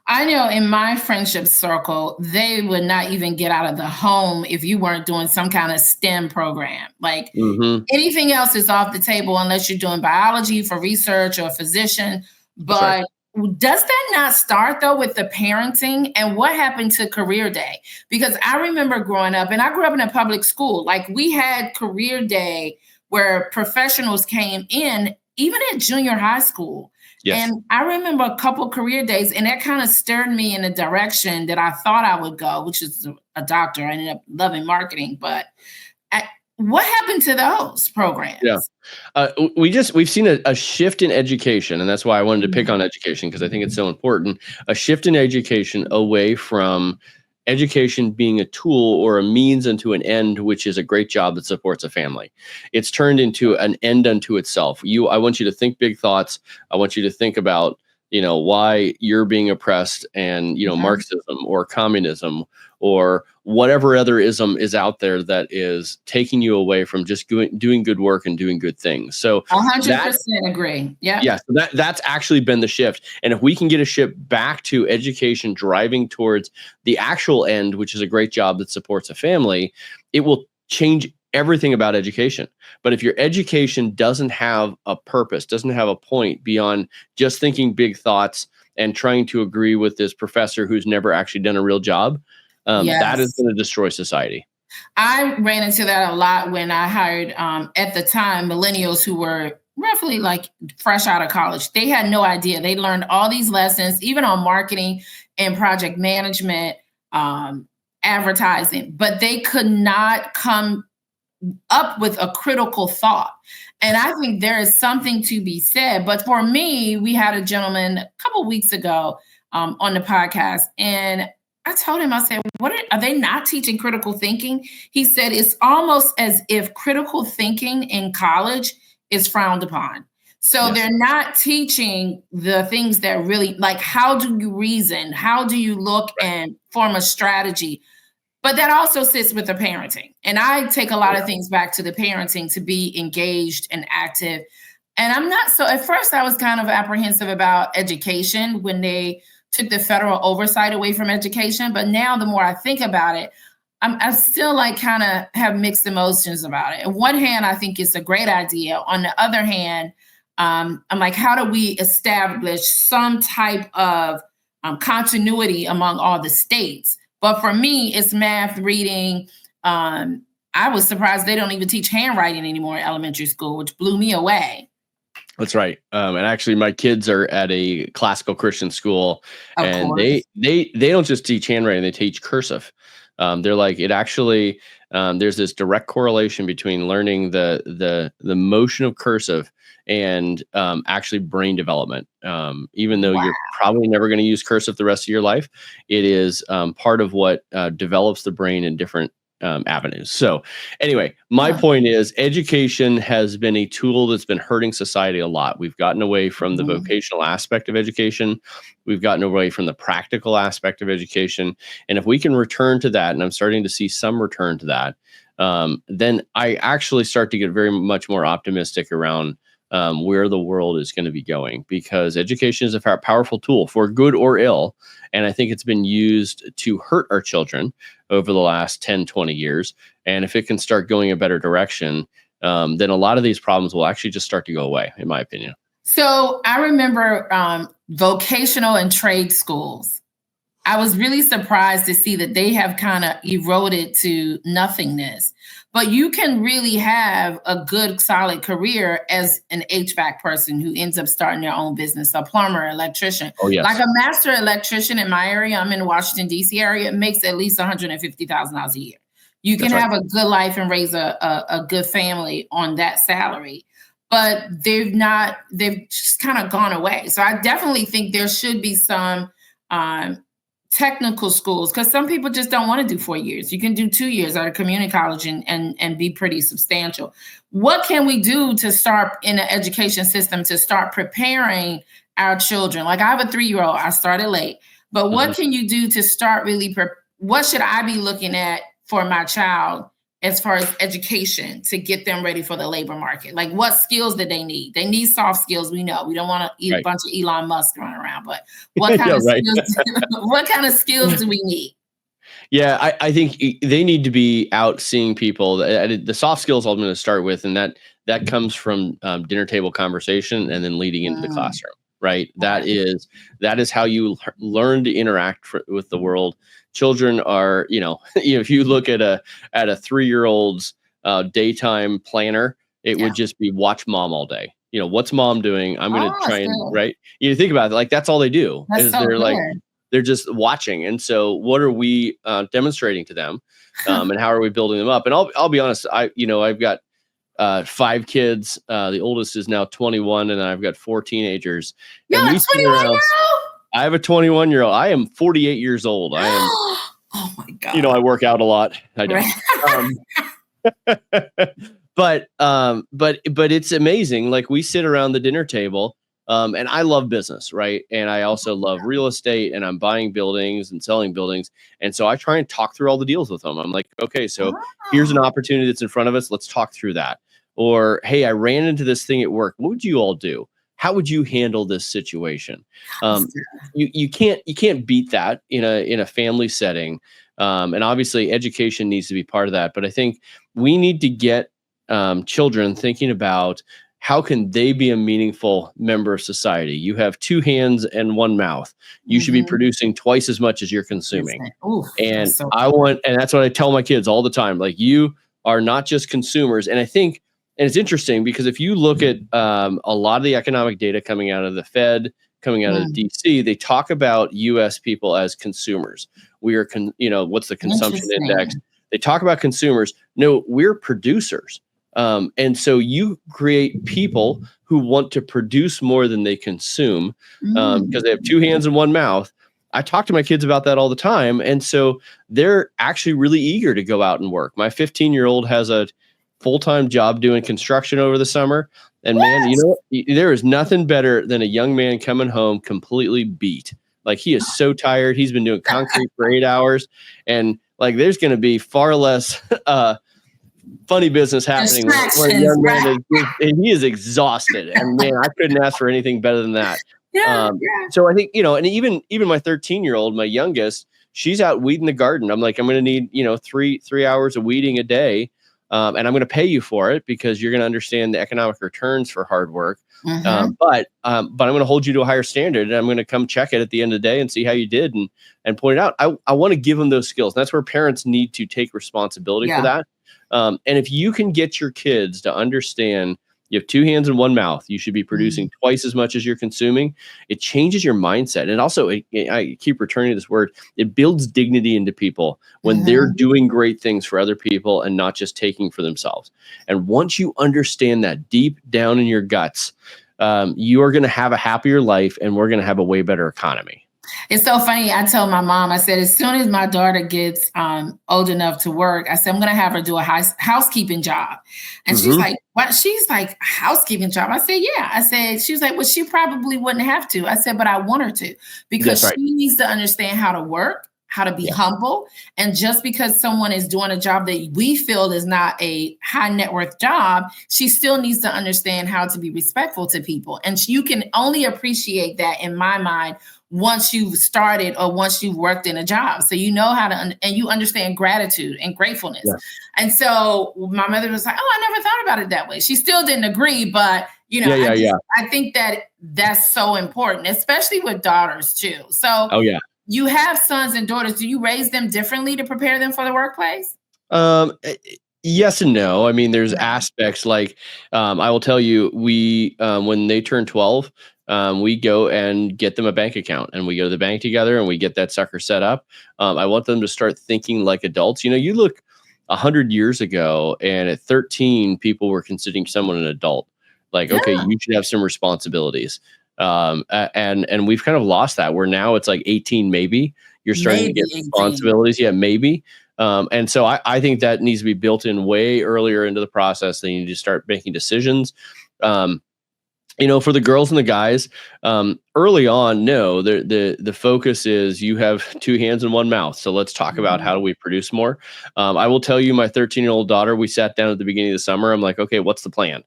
I know in my friendship circle, they would not even get out of the home if you weren't doing some kind of STEM program. Like Mm-hmm. anything else is off the table unless you're doing biology for research or a physician. That's right. But does that not start though with the parenting and what happened to career day? Because I remember growing up and I grew up in a public school. Like we had career day where professionals came in, even at junior high school. Yes. And I remember a couple career days, and that kind of stirred me in a direction that I thought I would go, which is a doctor. I ended up loving marketing, but what happened to those programs? Yeah. We've seen a shift in education, and that's why I wanted to pick on education, because I think it's so important. A shift in education away from education being a tool or a means unto an end, which is a great job that supports a family. It's turned into an end unto itself. I want you to think big thoughts. I want you to think about, why you're being oppressed, and, Marxism or communism or whatever other ism is out there that is taking you away from just doing good work and doing good things. So 100% agree. Yeah. Yeah. So that's actually been the shift. And if we can get a shift back to education driving towards the actual end, which is a great job that supports a family, it will change everything about education. But if your education doesn't have a purpose, doesn't have a point beyond just thinking big thoughts and trying to agree with this professor who's never actually done a real job, that is going to destroy society. I ran into that a lot when I hired, at the time, millennials who were roughly like fresh out of college. They had no idea. They learned all these lessons, even on marketing and project management, advertising, but they could not come up with a critical thought. And I think there is something to be said. But for me, we had a gentleman a couple weeks ago on the podcast, and I told him, I said, are they not teaching critical thinking? He said, it's almost as if critical thinking in college is frowned upon. So they're not teaching the things that really, like, how do you reason? How do you look and form a strategy? But that also sits with the parenting. And I take a lot of things back to the parenting to be engaged and active. And at first I was kind of apprehensive about education when they took the federal oversight away from education. But now the more I think about it, I still kind of have mixed emotions about it. On one hand, I think it's a great idea. On the other hand, I'm like, how do we establish some type of continuity among all the states? But for me, it's math, reading. I was surprised they don't even teach handwriting anymore in elementary school, which blew me away. That's right. And actually, my kids are at a classical Christian school, and they don't just teach handwriting; they teach cursive. They're like, it actually, there's this direct correlation between learning the motion of cursive and actually brain development. Even though you're probably never going to use cursive the rest of your life, it is part of what develops the brain in different avenues. So anyway, my point is education has been a tool that's been hurting society a lot. We've gotten away from the vocational aspect of education. We've gotten away from the practical aspect of education. And if we can return to that, and I'm starting to see some return to that, then I actually start to get very much more optimistic around where the world is going to be going, because education is a powerful tool for good or ill. And I think it's been used to hurt our children over the last 10, 20 years. And if it can start going a better direction, then a lot of these problems will actually just start to go away, in my opinion. So I remember vocational and trade schools. I was really surprised to see that they have kind of eroded to nothingness. But you can really have a good, solid career as an HVAC person who ends up starting their own business, a plumber, electrician. Oh, yes. Like a master electrician in my area, I'm in the Washington, D.C. area, makes at least $150,000 a year. You can have a good life and raise a good family on that salary. But they've just kind of gone away. So I definitely think there should be some technical schools, because some people just don't want to do 4 years. You can do 2 years at a community college and be pretty substantial. What can we do to start in the education system to start preparing our children? Like I have a 3-year-old, I started late, but what can you do to start really, what should I be looking at for my child as far as education to get them ready for the labor market? Like, what skills do they need? They need soft skills. We know we don't want to eat a bunch of Elon Musk running around, but what kind of skills? What kind of skills do we need? Yeah, I think they need to be out seeing people. The soft skills I'm going to start with, and that comes from dinner table conversation and then leading into the classroom. Right. That is how you learn to interact with the world. Children are, if you look at a 3-year-old's daytime planner, it would just be watch mom all day. What's mom doing? I'm going to try and right. You think about it, like that's all they do. Is they're just watching. And so what are we demonstrating to them? And how are we building them up? And I'll be honest, I've got 5 kids. The oldest is now 21, and I've got 4 teenagers. You're a 21-year-old? I have a 21-year-old. I am 48 years old. I am. Oh my God. I work out a lot. I don't. But it's amazing. Like, we sit around the dinner table, and I love business, right? And I also love real estate, and I'm buying buildings and selling buildings. And so I try and talk through all the deals with them. I'm like, okay, so here's an opportunity that's in front of us. Let's talk through that. Or, hey, I ran into this thing at work. What would you all do? How would you handle this situation? You can't beat that in a family setting. And obviously education needs to be part of that. But I think we need to get children thinking about how can they be a meaningful member of society. You have 2 hands and 1 mouth. You should be producing twice as much as you're consuming. And that's what I tell my kids all the time. Like, you are not just consumers. And I think, and it's interesting because if you look at a lot of the economic data coming out of the Fed, coming out of DC, they talk about U.S. people as consumers. We are, what's the consumption index? They talk about consumers. No, we're producers. And so you create people who want to produce more than they consume because they have 2 hands and 1 mouth. I talk to my kids about that all the time. And so they're actually really eager to go out and work. My 15-year-old has a full-time job doing construction over the summer. And man, there is nothing better than a young man coming home completely beat. Like, he is so tired. He's been doing concrete for 8 hours. And like, there's going to be far less funny business happening when a young man and he is exhausted. And man, I couldn't ask for anything better than that. So I think, and even my 13-year-old, my youngest, she's out weeding the garden. I'm like, I'm going to need, 3 hours of weeding a day. And I'm going to pay you for it because you're going to understand the economic returns for hard work. But I'm going to hold you to a higher standard, and I'm going to come check it at the end of the day and see how you did and point it out. I want to give them those skills. That's where parents need to take responsibility for that. And if you can get your kids to understand you have 2 hands and 1 mouth, you should be producing twice as much as you're consuming. It changes your mindset. And also, I keep returning to this word, it builds dignity into people when they're doing great things for other people and not just taking for themselves. And once you understand that deep down in your guts, you are going to have a happier life, and we're going to have a way better economy. It's so funny. I told my mom, I said, as soon as my daughter gets old enough to work, I said, I'm going to have her do a housekeeping job. And she's like, what? She's like, housekeeping job? I said, yeah. I said, she was like, well, she probably wouldn't have to. I said, but I want her to, because she needs to understand how to work, how to be humble. And just because someone is doing a job that we feel is not a high net worth job, she still needs to understand how to be respectful to people. And you can only appreciate that, in my mind, once you've started or once you've worked in a job. So you know how to, and you understand gratitude and gratefulness. Yeah. And so my mother was like, oh, I never thought about it that way. She still didn't agree, but I think that that's so important, especially with daughters too. So you have sons and daughters. Do you raise them differently to prepare them for the workplace? Yes and no. I mean, there's aspects like, I will tell you, we, when they turn 12, we go and get them a bank account, and we go to the bank together and we get that sucker set up. I want them to start thinking like adults. You look 100 years ago, and at 13, people were considering someone an adult. Like, okay, you should have some responsibilities. And we've kind of lost that, where now it's like 18, maybe you're starting to get 18 responsibilities. Yeah, maybe. And so I think that needs to be built in way earlier into the process. They need to start making decisions. For the girls and the guys, early on, no, the focus is you have two hands and one mouth. So let's talk about how do we produce more. I will tell you, my 13-year-old daughter, we sat down at the beginning of the summer. I'm like, okay, what's the plan?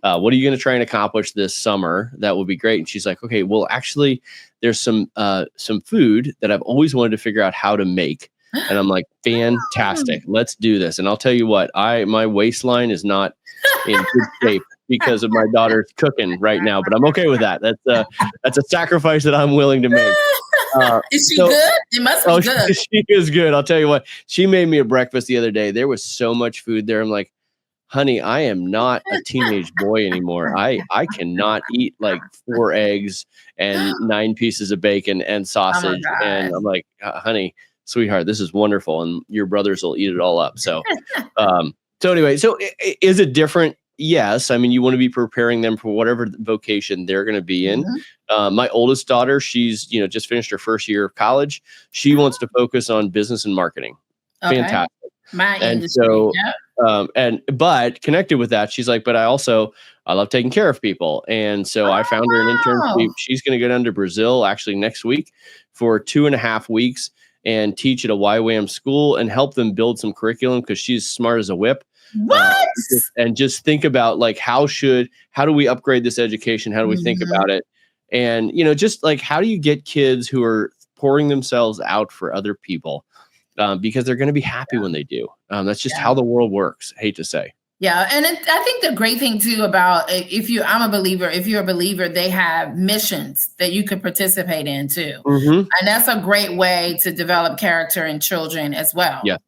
What are you going to try and accomplish this summer? That would be great. And she's like, okay, well, actually, there's some food that I've always wanted to figure out how to make. And I'm like, fantastic. Let's do this. And I'll tell you what, my waistline is not in good shape because of my daughter's cooking right now, but I'm okay with that. That's a sacrifice that I'm willing to make. Is she good? It must be good. She is good. I'll tell you what, she made me a breakfast the other day. There was so much food there. I'm like, honey, I am not a teenage boy anymore. I cannot eat like 4 eggs and 9 pieces of bacon and sausage. And I'm like, honey, sweetheart, this is wonderful. And your brothers will eat it all up. So, anyway, is it different? Yes. I mean, you want to be preparing them for whatever vocation they're going to be in. My oldest daughter, she's, just finished her first year of college. She wants to focus on business and marketing. Okay. Fantastic. My industry. But connected with that, she's like, but I love taking care of people. And so I found her an internship. She's going to go down to Brazil actually next week for 2.5 weeks and teach at a YWAM school and help them build some curriculum because she's smart as a whip. What? And just think about like, how do we upgrade this education? How do we think about it? And, just like, how do you get kids who are pouring themselves out for other people? Because they're going to be happy when they do. That's just how the world works. I hate to say. Yeah. And I think the great thing too about if you're a believer, they have missions that you could participate in too. And that's a great way to develop character in children as well. Yeah.